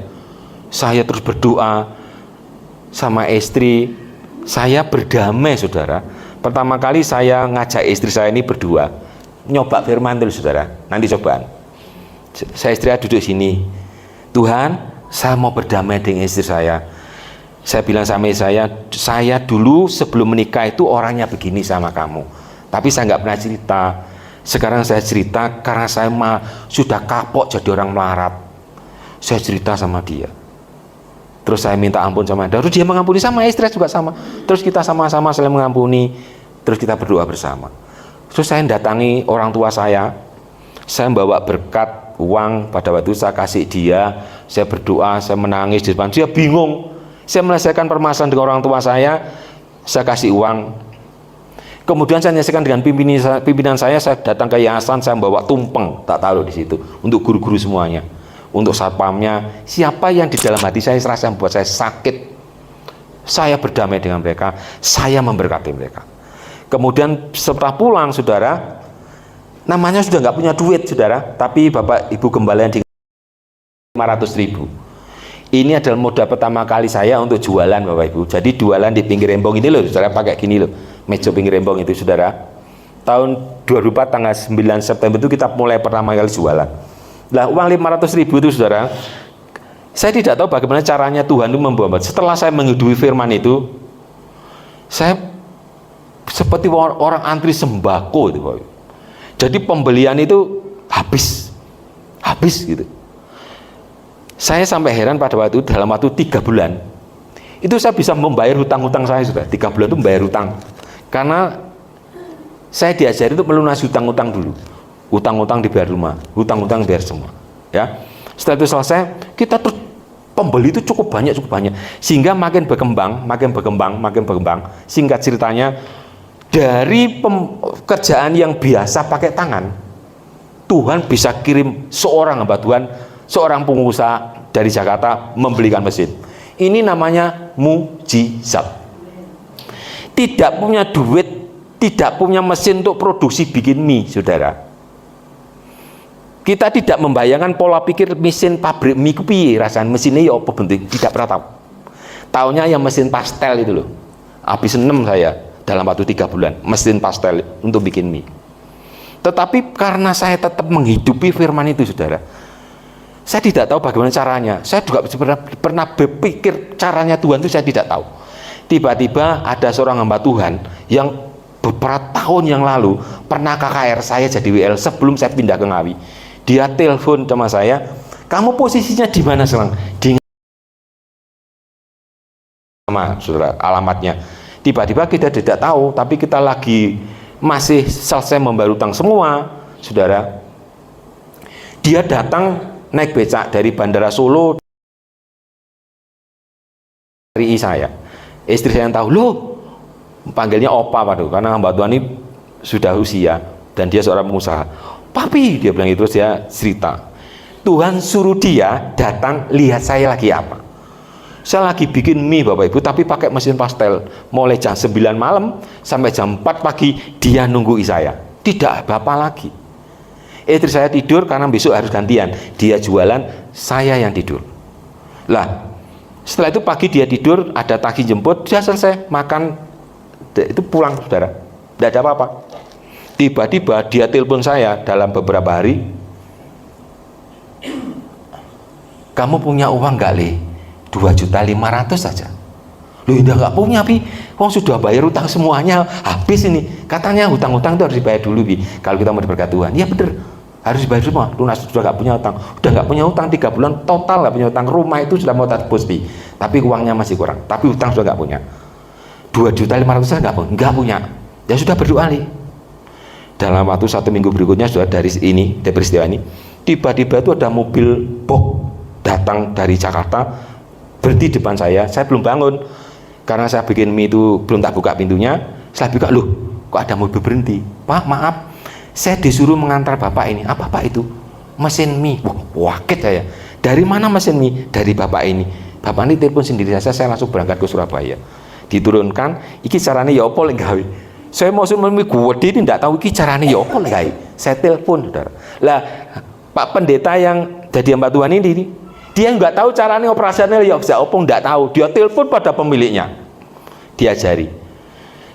Saya terus berdoa sama istri, saya berdamai, saudara. Pertama kali saya ngajak istri saya ini berdua, nyoba firman dulu, saudara. Nanti cobaan. Saya istri duduk sini. Tuhan, saya mau berdamai dengan istri saya. Saya bilang sama istri saya dulu sebelum menikah itu orangnya begini sama kamu. Tapi saya nggak pernah cerita. Sekarang saya cerita karena saya sudah kapok jadi orang melarat. Saya cerita sama dia. Terus saya minta ampun sama dia, terus dia mengampuni, sama istri juga sama. Terus kita sama-sama saling mengampuni, terus kita berdoa bersama. Terus saya datangi orang tua saya membawa berkat, uang, pada waktu saya kasih dia, saya berdoa, saya menangis di depan dia, bingung. Saya menyelesaikan permasalahan dengan orang tua saya kasih uang. Kemudian saya menyelesaikan dengan pimpinan saya datang ke yayasan, saya membawa tumpeng, tak taruh di situ, untuk guru-guru semuanya. Untuk satpamnya, siapa yang di dalam hati saya serasa membuat saya sakit, saya berdamai dengan mereka, saya memberkati mereka. Kemudian setelah pulang, saudara, namanya sudah nggak punya duit, saudara, tapi Bapak Ibu Gembala yang di 500.000. Ini adalah modal pertama kali saya untuk jualan, Bapak Ibu. Jadi jualan di pinggir rembong ini loh, saudara, pakai gini loh, meja pinggir rembong itu, saudara. Tahun 2004 tanggal 9 September itu kita mulai pertama kali jualan. Lah, uang 500.000 itu, saudara, saya tidak tahu bagaimana caranya Tuhan itu membuat. Setelah saya menghidupi firman itu, saya seperti orang antri sembako itu, Pak. Jadi pembelian itu habis gitu. Saya sampai heran pada waktu dalam waktu 3 bulan itu saya bisa membayar hutang-hutang saya, sudah 3 bulan itu membayar hutang, karena saya diajari untuk melunasi hutang-hutang dulu. Hutang-hutang dibayar rumah, hutang-hutang dibayar semua, ya. Setelah itu selesai, kita terus pembeli itu cukup banyak, sehingga makin berkembang. Singkat ceritanya, dari pekerjaan yang biasa pakai tangan, Tuhan bisa kirim seorang hamba Tuhan, seorang pengusaha dari Jakarta membelikan mesin. Ini namanya mujizat. Tidak punya duit, tidak punya mesin untuk produksi bikin mie, saudara. Kita tidak membayangkan pola pikir mesin pabrik mie piye rasanya, mesinnya ya apa bentuk, tidak pernah tahu. Taunya yang mesin pastel itu loh. Habis 6 saya dalam waktu 3 bulan mesin pastel untuk bikin mie. Tetapi karena saya tetap menghidupi firman itu, saudara, saya tidak tahu bagaimana caranya. Saya juga pernah berpikir caranya Tuhan itu, saya tidak tahu. Tiba-tiba ada seorang hamba Tuhan yang beberapa tahun yang lalu pernah KKR saya jadi WL sebelum saya pindah ke Ngawi. Dia telepon sama saya, kamu posisinya di mana sekarang? Di sama, saudara, alamatnya. Tiba-tiba kita tidak tahu, tapi kita lagi masih selesai membayar utang semua, saudara. Dia datang naik becak dari Bandara Solo, dari saya. Istri saya yang tahu, loh, panggilnya Opa, waduh, karena hamba Tuhan ini sudah usia dan dia seorang pengusaha. Papi, dia bilang itu, dia cerita, Tuhan suruh dia datang lihat saya lagi apa. Saya lagi bikin mie, Bapak Ibu, tapi pakai mesin pastel. Mulai jam 9 malam sampai jam 4 pagi dia nunggu saya. Tidak Bapak lagi. Istri saya tidur karena besok harus gantian. Dia jualan, saya yang tidur. Lah, setelah itu pagi dia tidur, ada taksi jemput, dia selesai makan, itu pulang, saudara. Tidak ada apa-apa. Tiba-tiba dia telepon saya dalam beberapa hari, kamu punya uang nggak, Le? 2.500.000 saja. Loh, udah nggak punya, Pi. Wong sudah bayar utang semuanya, habis ini. Katanya hutang-hutang itu harus dibayar dulu, Pi, kalau kita mau diberkati Tuhan. Ya bener, harus dibayar semua. Lunas, sudah nggak punya utang. Udah nggak punya utang 3 bulan total, nggak punya utang. Rumah itu sudah mau tebus, Pi, tapi uangnya masih kurang. Tapi utang sudah nggak punya. 2.500.000 nggak punya. Ya sudah, berdoa, Le. Dalam waktu 1 minggu berikutnya, sudah dari peristiwa ini, tiba-tiba itu ada mobil box datang dari Jakarta, berhenti depan saya belum bangun, karena saya bikin mie itu belum tak buka pintunya. Saya buka, loh, kok ada mobil berhenti? Pak, maaf, saya disuruh mengantar Bapak ini. Apa Pak itu? Mesin mie. Wah, kaget saya. Dari mana mesin mie? Dari Bapak ini. Bapak ini telepon sendiri saya langsung berangkat ke Surabaya. Diturunkan, iki caranya ya apa lek gawe. Saya mau suruh mie gede ini tidak tahu iki caranya ya apa lek gawe. Saya telepon, saudara. Lah, Pak pendeta yang jadi hamba Tuhan ini, dia nggak tahu caranya operasional ya bisa apa, nggak tahu. Dia telepon pada pemiliknya, diajari.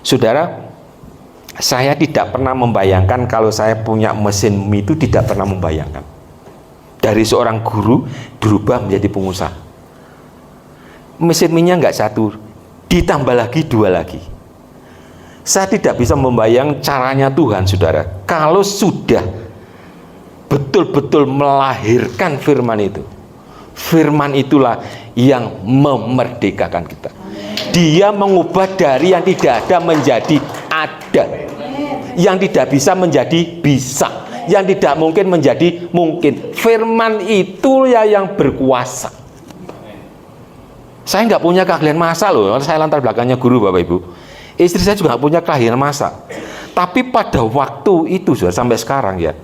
Saudara, saya tidak pernah membayangkan kalau saya punya mesin mie, itu tidak pernah membayangkan. Dari seorang guru berubah menjadi pengusaha. Mesin mie-nya nggak 1, ditambah lagi 2 lagi. Saya tidak bisa membayang caranya Tuhan, saudara, kalau sudah betul-betul melahirkan firman itu. Firman itulah yang memerdekakan kita. Dia mengubah dari yang tidak ada menjadi ada, yang tidak bisa menjadi bisa, yang tidak mungkin menjadi mungkin. Firman itu ya yang berkuasa. Saya nggak punya keahlian masak loh, saya latar belakangnya guru Bapak Ibu. Istri saya juga nggak punya keahlian masak. Tapi pada waktu itu saudara, sampai sekarang ya,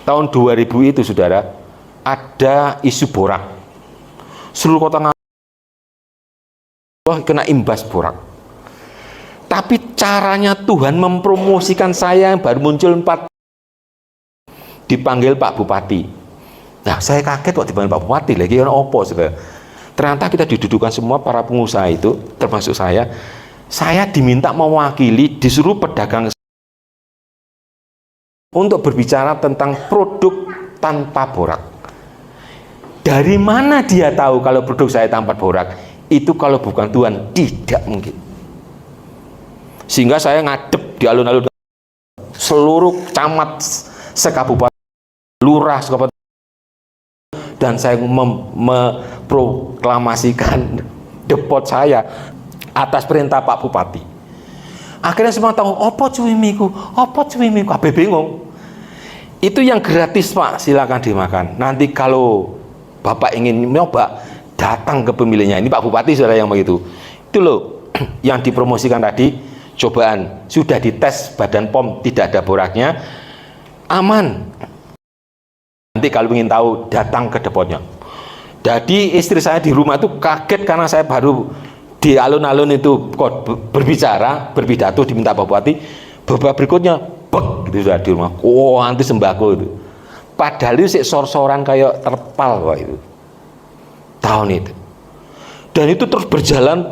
tahun 2000 itu saudara, ada isu borak. Seluruh kota kena imbas borak. Tapi caranya Tuhan mempromosikan saya yang baru muncul 4, dipanggil Pak Bupati. Nah, saya kaget waktu dipanggil Pak Bupati lagi, kan opo saudara. Ternyata kita didudukan semua para pengusaha itu, termasuk saya diminta mewakili, disuruh pedagang untuk berbicara tentang produk tanpa borak. Dari mana dia tahu kalau produk saya tanpa borak? Itu kalau bukan Tuhan tidak mungkin. Sehingga saya ngadep di alun-alun seluruh camat sekabupaten, lurah sekabupaten, dan saya memproklamasikan depot saya atas perintah Pak Bupati. Akhirnya semua tahu, opo cuwimiku, kabeh bingung. Itu yang gratis Pak, silakan dimakan. Nanti kalau Bapak ingin nyoba, datang ke pemilihnya. Ini Pak Bupati saudara yang begitu. Itu loh yang dipromosikan tadi, cobaan sudah dites Badan POM, tidak ada boraknya, aman. Nanti kalau ingin tahu, datang ke depotnya. Jadi istri saya di rumah itu kaget karena saya baru di alun-alun itu kok berpidato diminta Pak Bupati. Beberapa berikutnya bek gitu sudah di rumah. Oh, anti sembako itu. Padahal itu sor-soran kayak terpal Pak itu. Tahun itu. Dan itu terus berjalan.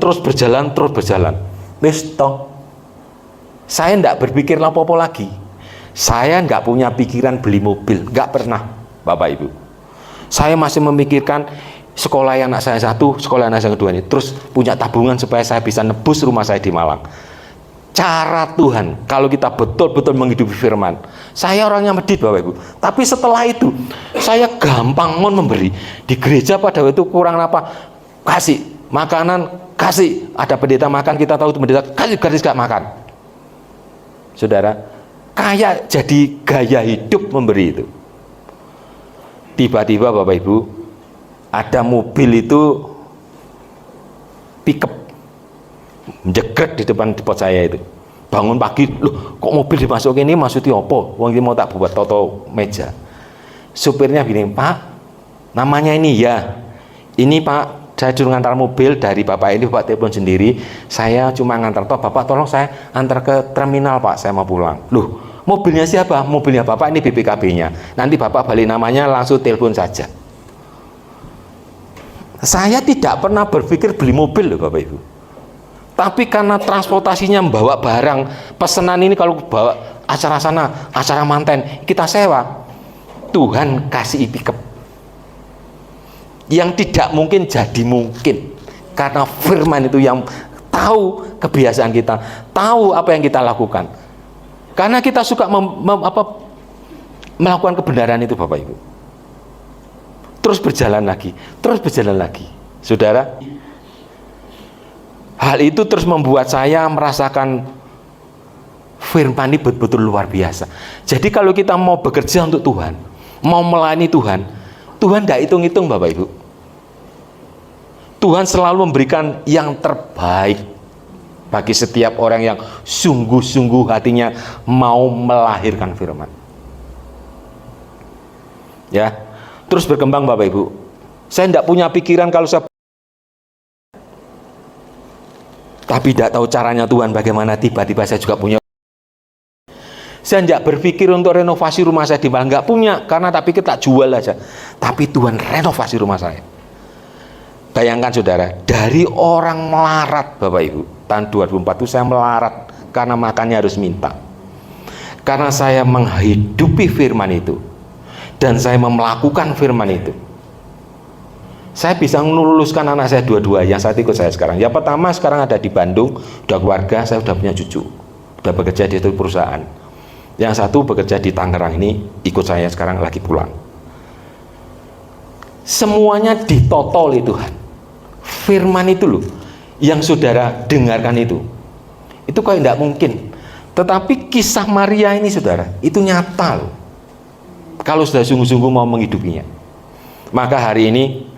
Wis toh. Saya enggak berpikir apa-apa lagi. Saya enggak punya pikiran beli mobil, enggak pernah, Bapak Ibu. Saya masih memikirkan sekolah anak saya satu, sekolah anak saya kedua ini, terus punya tabungan supaya saya bisa nebus rumah saya di Malang. Cara Tuhan, kalau kita betul-betul menghidupi firman. Saya orangnya medit Bapak Ibu, tapi setelah itu saya gampang memberi. Di gereja pada waktu itu kurang apa, kasih makanan, kasih, ada pendeta makan, kita tahu itu pendeta, kasih gratis gak makan. Saudara, kayak jadi gaya hidup memberi itu. Tiba-tiba Bapak Ibu, ada mobil itu pickup menjegrek di depan depot saya itu. Bangun pagi, loh kok mobil dimasukin ini, maksudnya apa? Wong ini mau tak buat toto meja. Supirnya bilang, Pak, namanya ini ya. Ini Pak, saya suruh ngantar mobil dari Bapak ini, Bapak telepon sendiri. Saya cuma ngantar toh, Bapak tolong saya antar ke terminal Pak, saya mau pulang. Loh, mobilnya siapa? Mobilnya Bapak, ini BPKB-nya. Nanti Bapak balik namanya, langsung telepon saja. Saya tidak pernah berpikir beli mobil loh Bapak Ibu. Tapi karena transportasinya membawa barang, pesanan ini kalau bawa acara sana, acara manten, kita sewa. Tuhan kasih pickup. Yang tidak mungkin jadi mungkin. Karena firman itu yang tahu kebiasaan kita, tahu apa yang kita lakukan. Karena kita suka melakukan kebenaran itu Bapak Ibu. Terus berjalan lagi. Saudara, hal itu terus membuat saya merasakan firman ini betul-betul luar biasa. Jadi kalau kita mau bekerja untuk Tuhan, mau melayani Tuhan, Tuhan tidak hitung-hitung Bapak Ibu. Tuhan selalu memberikan yang terbaik bagi setiap orang yang sungguh-sungguh hatinya mau melahirkan firman. Ya, terus berkembang Bapak Ibu. Saya tidak punya pikiran kalau saya, tapi tidak tahu caranya Tuhan bagaimana tiba-tiba saya juga punya. Saya tidak berpikir untuk renovasi rumah saya di Malang, nggak punya, karena tak pikir tak jual aja. Tapi Tuhan renovasi rumah saya. Bayangkan saudara, dari orang melarat Bapak Ibu, tahun 2004 itu saya melarat karena makannya harus minta. Karena saya menghidupi firman itu dan saya melakukan firman itu, saya bisa meluluskan anak saya dua-dua yang saat ikut saya sekarang. Yang pertama sekarang ada di Bandung, udah keluarga, saya udah punya cucu, udah bekerja di perusahaan. Yang satu bekerja di Tangerang, ini ikut saya sekarang lagi pulang. semuanya ditata oleh Tuhan. Firman itu loh yang saudara dengarkan itu kayak tidak mungkin. Tetapi kisah Maria ini saudara, itu nyata loh, kalau sudah sungguh-sungguh mau menghidupinya. Maka hari ini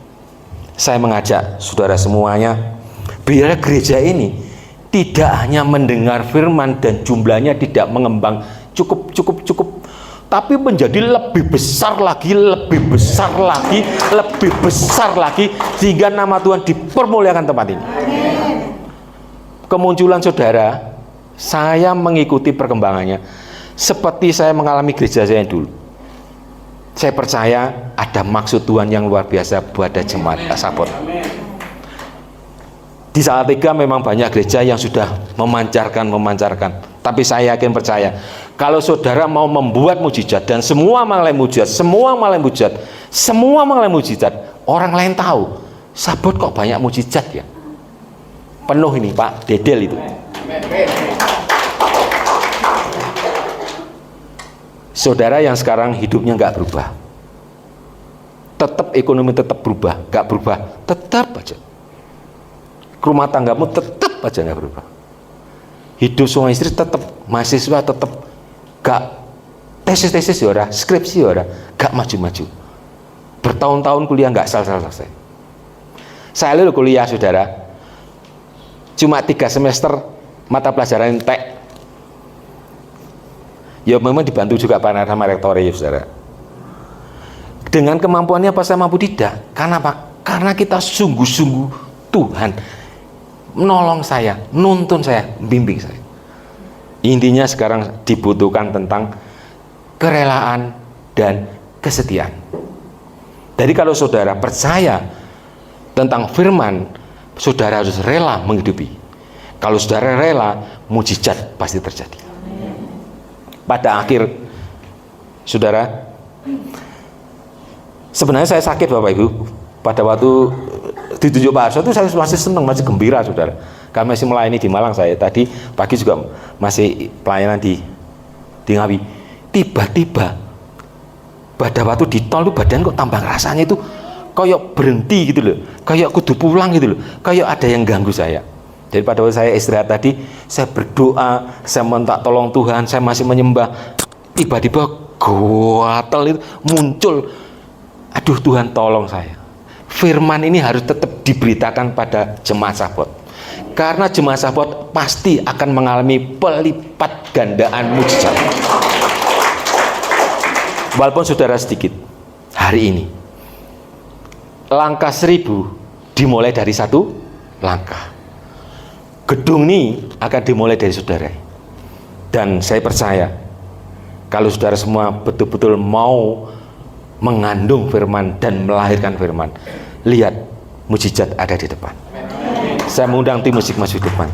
saya mengajak saudara semuanya, biar gereja ini tidak hanya mendengar firman dan jumlahnya tidak mengembang cukup, tapi menjadi lebih besar lagi, lebih besar lagi, lebih besar lagi, sehingga nama Tuhan dipermuliakan tempat ini. Kemunculan saudara, saya mengikuti perkembangannya seperti saya mengalami gereja saya dulu. Saya percaya ada maksud Tuhan yang luar biasa buat jemaat Sabot. Di Salatiga memang banyak gereja yang sudah memancarkan, tapi saya yakin percaya kalau saudara mau membuat mujizat, dan semua mengalami mujizat, orang lain tahu Sabot kok banyak mujizat ya, penuh ini Pak, dedel itu. Saudara yang sekarang hidupnya nggak berubah, tetap ekonomi tetap berubah, nggak berubah, tetap aja. Rumah tanggamu tetap aja nggak berubah. Hidup suami istri tetap, mahasiswa tetap, gak tesis ya ora, skripsi ya ora, gak maju-maju. Bertahun-tahun kuliah nggak selesai. Saya lalu kuliah saudara, cuma 3 semester mata pelajaran tek. Ya memang dibantu juga sama rektor ya saudara. Dengan kemampuannya apa saya mampu tidak? Karena apa? Karena kita sungguh-sungguh Tuhan menolong saya, nuntun saya, bimbing saya. Intinya sekarang dibutuhkan tentang kerelaan dan kesetiaan. Jadi kalau saudara percaya tentang firman, saudara harus rela menghidupi. Kalau saudara rela, mujizat pasti terjadi. Pada akhir, saudara, sebenarnya saya sakit Bapak Ibu. Pada waktu ditunjuk Pak Arso itu saya masih senang, masih gembira saudara. Kami masih melayani di Malang, saya tadi pagi juga masih pelayanan di Ngawi. Tiba-tiba pada waktu di tol itu badan kok tambah rasanya itu kayak berhenti gitu loh, kayak kudu pulang gitu loh, kayak ada yang ganggu saya. Jadi pada waktu saya istirahat tadi, saya berdoa, saya minta tolong Tuhan, saya masih menyembah. Tiba-tiba gatal itu muncul. Aduh Tuhan tolong saya. Firman ini harus tetap diberitakan pada jemaat Sabot. Karena jemaat Sabot pasti akan mengalami pelipat gandaan mujizat. Walaupun saudara sedikit, hari ini langkah 1000 dimulai dari satu langkah. Gedung ini akan dimulai dari saudara. Dan saya percaya kalau saudara semua betul-betul mau mengandung firman dan melahirkan firman, lihat mujizat ada di depan. Saya mengundang tim musik masuk depan.